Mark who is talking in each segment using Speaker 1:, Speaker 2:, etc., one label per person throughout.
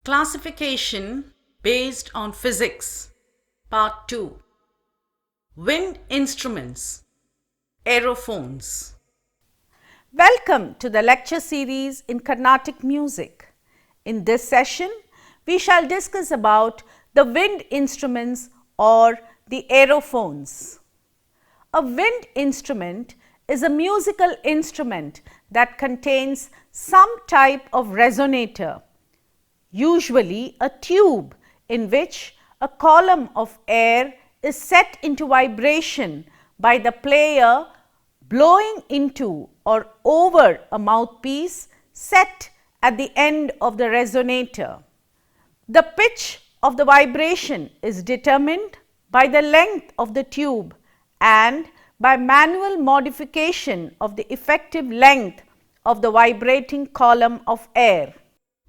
Speaker 1: Classification based on physics. Part 2. Wind instruments. Aerophones.
Speaker 2: Welcome to the lecture series in Carnatic music. In this session, we shall discuss about the wind instruments or the aerophones. A wind instrument is a musical instrument that contains some type of resonator, usually a tube in which a column of air is set into vibration by the player blowing into or over a mouthpiece set at the end of the resonator. The pitch of the vibration is determined by the length of the tube and by manual modification of the effective length of the vibrating column of air.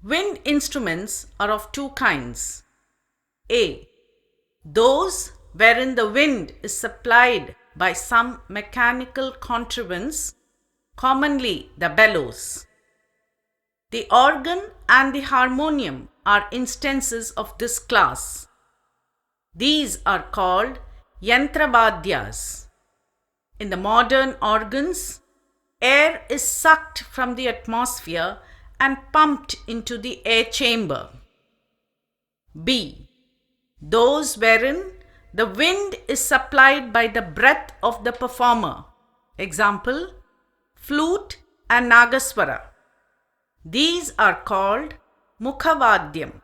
Speaker 1: Wind instruments are of two kinds. A. Those wherein the wind is supplied by some mechanical contrivance, commonly the bellows. The organ and the harmonium are instances of this class. These are called yantrabhadyas. In the modern organs, air is sucked from the atmosphere and pumped into the air chamber. B. Those wherein the wind is supplied by the breath of the performer. Example, flute and nagaswara. These are called mukhavadhyam.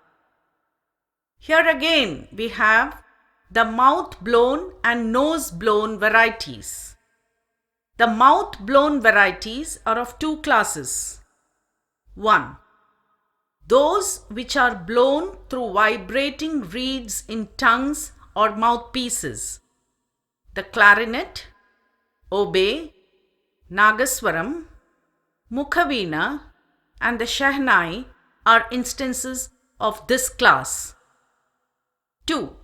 Speaker 1: Here again we have the mouth blown and nose blown varieties. The mouth blown varieties are of two classes. 1. Those which are blown through vibrating reeds in tongues or mouthpieces. The clarinet, oboe, nagaswaram, mukhaveena and the shahnai are instances of this class. 2.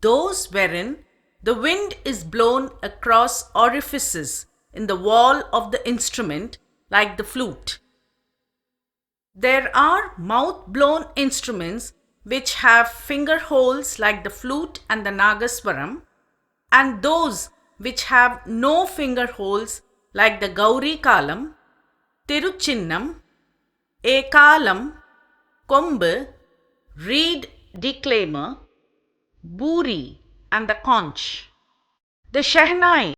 Speaker 1: Those wherein the wind is blown across orifices in the wall of the instrument like the flute. There are mouth-blown instruments which have finger holes like the flute and the nagaswaram, and those which have no finger holes like the gauri kalam, tiruchinnam, ekalam, kombu, reed declaimer, buri and the conch. The shahnai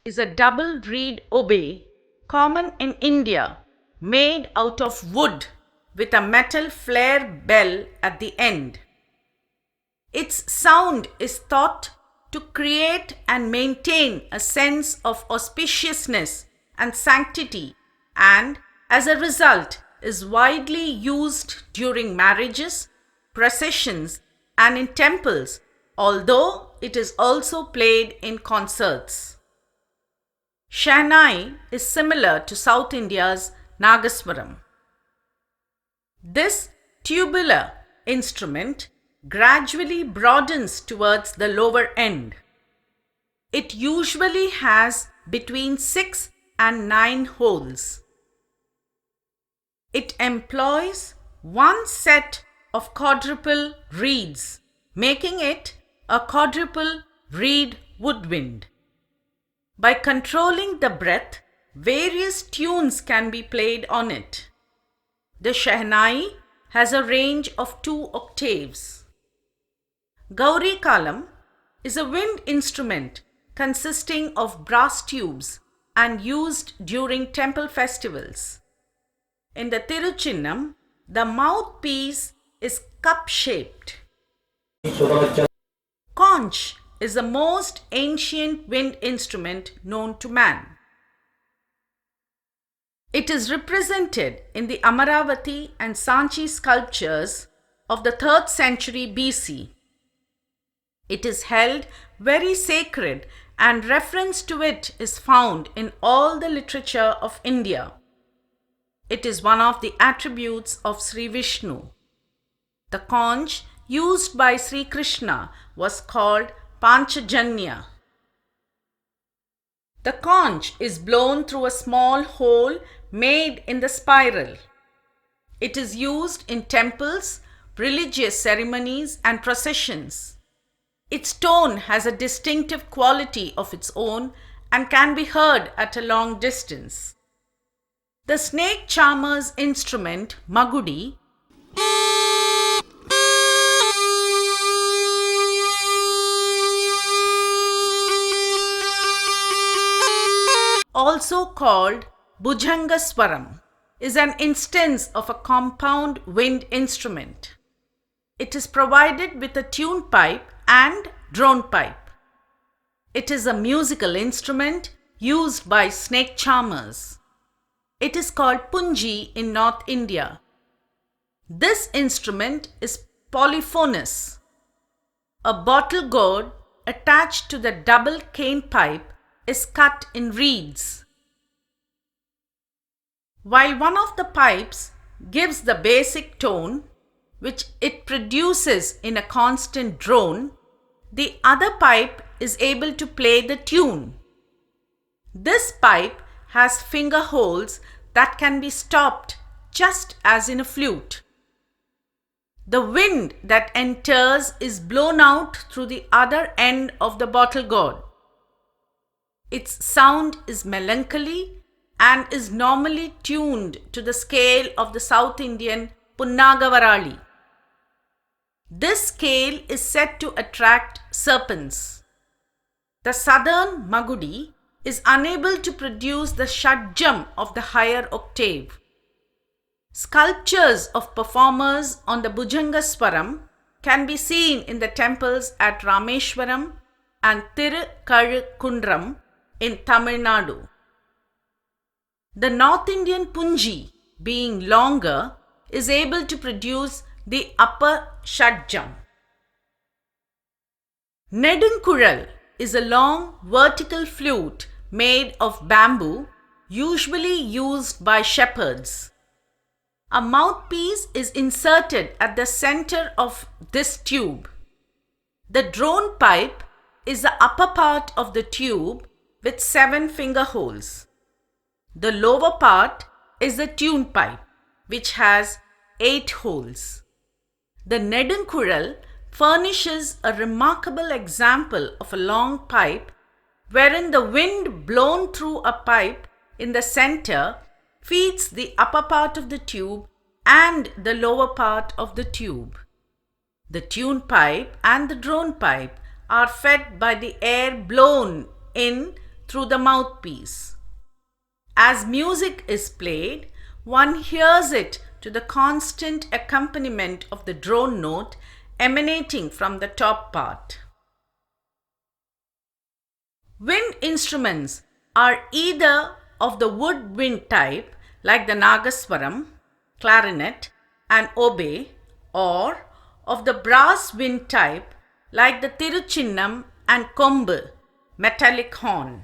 Speaker 1: is a double reed oboe common in India, made out of wood with a metal flare bell at the end. Its sound is thought to create and maintain a sense of auspiciousness and sanctity, and as a result is widely used during marriages, processions and in temples, although it is also played in concerts. Shahnai is similar to South India's nagaswaram. This tubular instrument gradually broadens towards the lower end. It usually has between 6 and 9 holes. It employs one set of quadruple reeds, making it a quadruple reed woodwind. By controlling the breath, various tunes can be played on it. The Shehnai has a range of 2 octaves. Gauri Kalam is a wind instrument consisting of brass tubes and used during temple festivals. In the Tiruchinnam, the mouthpiece is cup-shaped. Conch is the most ancient wind instrument known to man. It is represented in the Amaravati and Sanchi sculptures of the 3rd century BC. It is held very sacred and reference to it is found in all the literature of India. It is one of the attributes of Sri Vishnu. The conch used by Sri Krishna was called Panchajanya. The conch is blown through a small hole made in the spiral. It is used in temples, religious ceremonies, and processions. Its tone has a distinctive quality of its own and can be heard at a long distance. The snake charmer's instrument, Magudi, also called Bhujangaswaram, is an instance of a compound wind instrument. It is provided with a tune pipe and drone pipe. It is a musical instrument used by snake charmers. It is called punji in North India. This instrument is polyphonous. A bottle gourd attached to the double cane pipe is cut in reeds. While one of the pipes gives the basic tone, which it produces in a constant drone, the other pipe is able to play the tune. This pipe has finger holes that can be stopped just as in a flute. The wind that enters is blown out through the other end of the bottle gourd. Its sound is melancholy and is normally tuned to the scale of the South Indian Punnagavarali. This scale is said to attract serpents. The southern Magudi is unable to produce the shadjam of the higher octave. Sculptures of performers on the Bhujangaswaram can be seen in the temples at Rameshwaram and Tirukazhukundram in Tamil Nadu. The North Indian punji, being longer, is able to produce the upper shadjam. Nedunkural is a long vertical flute made of bamboo, usually used by shepherds. A mouthpiece is inserted at the center of this tube. The drone pipe is the upper part of the tube with 7 finger holes. The lower part is the tune pipe, which has 8 holes. The Nedunkural furnishes a remarkable example of a long pipe wherein the wind blown through a pipe in the center feeds the upper part of the tube and the lower part of the tube. The tune pipe and the drone pipe are fed by the air blown in through the mouthpiece. As music is played, one hears it to the constant accompaniment of the drone note emanating from the top part. Wind instruments are either of the woodwind type like the Nagaswaram, clarinet and oboe, or of the brass wind type like the Tiruchinnam and Kombu, metallic horn.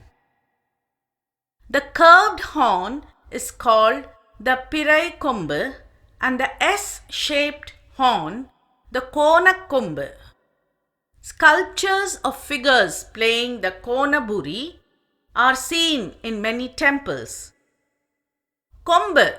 Speaker 1: The curved horn is called the Pirai Kombu and the S-shaped horn the Kona Kombu. Sculptures of figures playing the Konaburi are seen in many temples. Kombu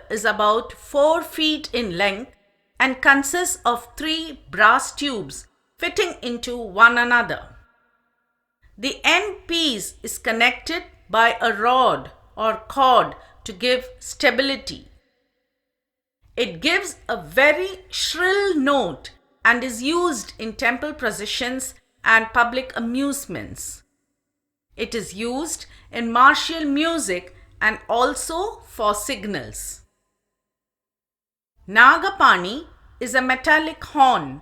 Speaker 1: is about 4 feet in length and consists of 3 brass tubes fitting into one another. The end piece is connected by a rod or cord to give stability. It gives a very shrill note and is used in temple processions and public amusements. It is used in martial music and also for signals. Nagapani is a metallic horn,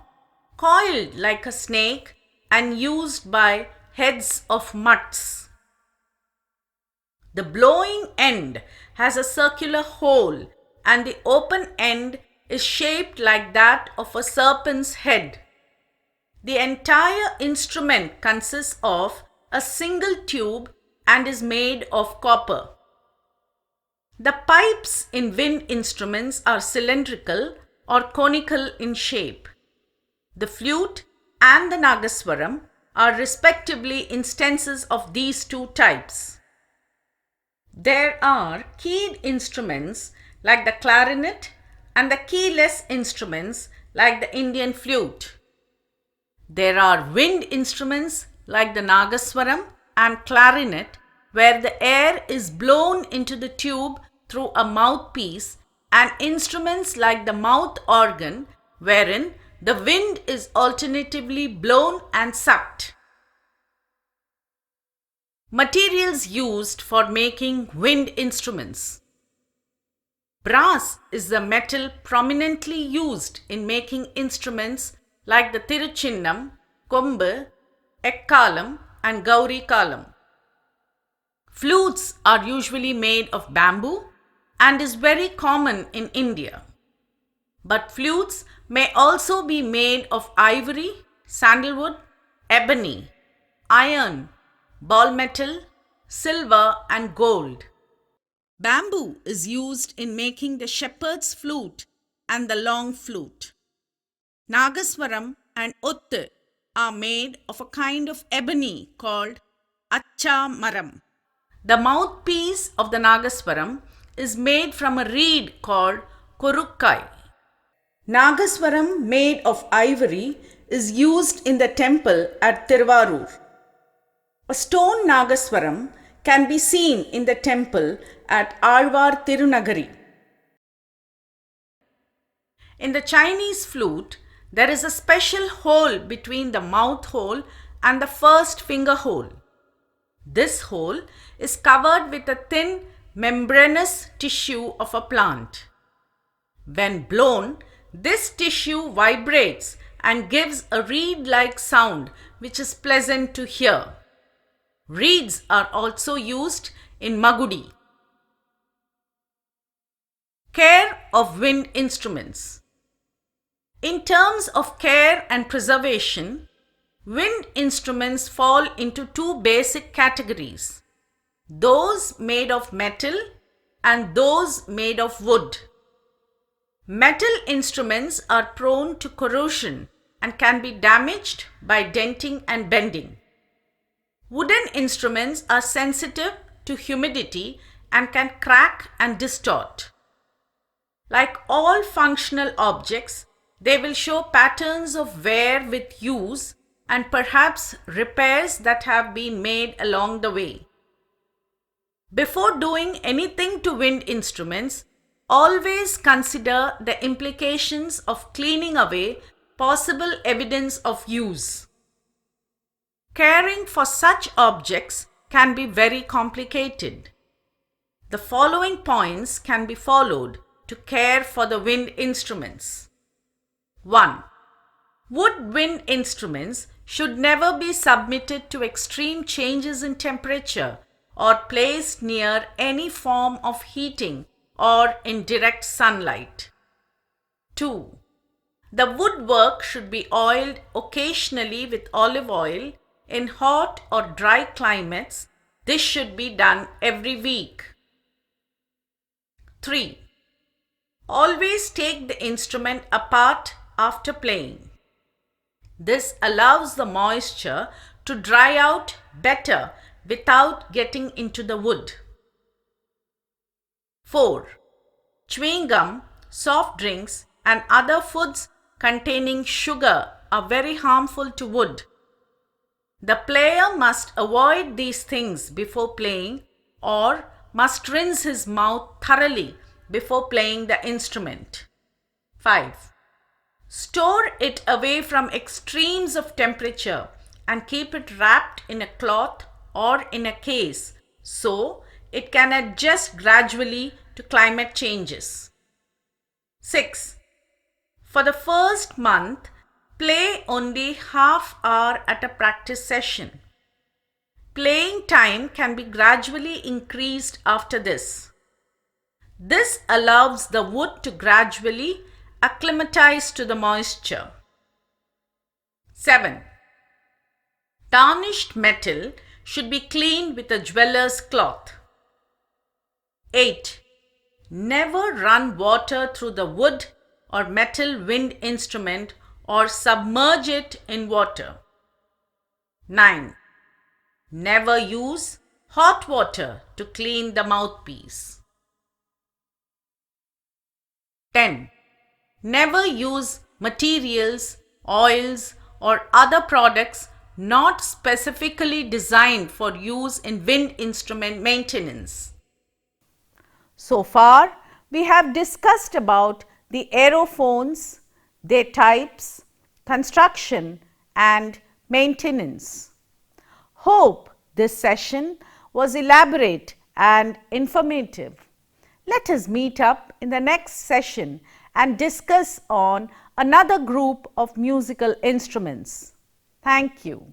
Speaker 1: coiled like a snake and used by heads of mutts. The blowing end has a circular hole and the open end is shaped like that of a serpent's head. The entire instrument consists of a single tube and is made of copper. The pipes in wind instruments are cylindrical or conical in shape. The flute and the nagaswaram are respectively instances of these two types. There are keyed instruments like the clarinet and the keyless instruments like the Indian flute. There are wind instruments like the nagaswaram and clarinet where the air is blown into the tube through a mouthpiece, and instruments like the mouth organ wherein the wind is alternatively blown and sucked. Materials used for making wind instruments. Brass is the metal prominently used in making instruments like the Tiruchinnam, Kombu, Ekkalam and Gauri Kalam. Flutes are usually made of bamboo and is very common in India. But flutes may also be made of ivory, sandalwood, ebony, iron, ball metal, silver and gold. Bamboo is used in making the shepherd's flute and the long flute. Nagaswaram and Uttu are made of a kind of ebony called Acha Maram. The mouthpiece of the Nagaswaram is made from a reed called Korukkai. Nagaswaram made of ivory is used in the temple at Tiruvarur. A stone Nagaswaram can be seen in the temple at Alvar Tirunagari. In the Chinese flute, there is a special hole between the mouth hole and the first finger hole. This hole is covered with a thin membranous tissue of a plant. When blown, this tissue vibrates and gives a reed-like sound which is pleasant to hear. Reeds are also used in Magudi. Care of wind instruments. In terms of care and preservation, wind instruments fall into two basic categories: those made of metal and those made of wood. Metal instruments are prone to corrosion and can be damaged by denting and bending. Wooden instruments are sensitive to humidity and can crack and distort. Like all functional objects, they will show patterns of wear with use and perhaps repairs that have been made along the way. Before doing anything to wind instruments, always consider the implications of cleaning away possible evidence of use. Caring for such objects can be very complicated. The following points can be followed to care for the wind instruments. 1. Wood wind instruments should never be submitted to extreme changes in temperature or placed near any form of heating or in direct sunlight. 2. The woodwork should be oiled occasionally with olive oil in hot or dry climates. This should be done every week. 3. Always take the instrument apart after playing. This allows the moisture to dry out better without getting into the wood. 4. Chewing gum, soft drinks, and other foods containing sugar are very harmful to wood. The player must avoid these things before playing or must rinse his mouth thoroughly before playing the instrument. 5. Store it away from extremes of temperature and keep it wrapped in a cloth or in a case so it can adjust gradually to climate changes. 6. For the first month, play only half hour at a practice session. Playing time can be gradually increased after this. This allows the wood to gradually acclimatize to the moisture. 7. Tarnished metal should be cleaned with a jeweler's cloth. 8. Never run water through the wood or metal wind instrument or submerge it in water. 9. Never use hot water to clean the mouthpiece. 10. Never use materials, oils, or other products not specifically designed for use in wind instrument maintenance.
Speaker 2: So far, we have discussed about the aerophones, their types, construction, and maintenance. Hope this session was elaborate and informative. Let us meet up in the next session and discuss on another group of musical instruments. Thank you.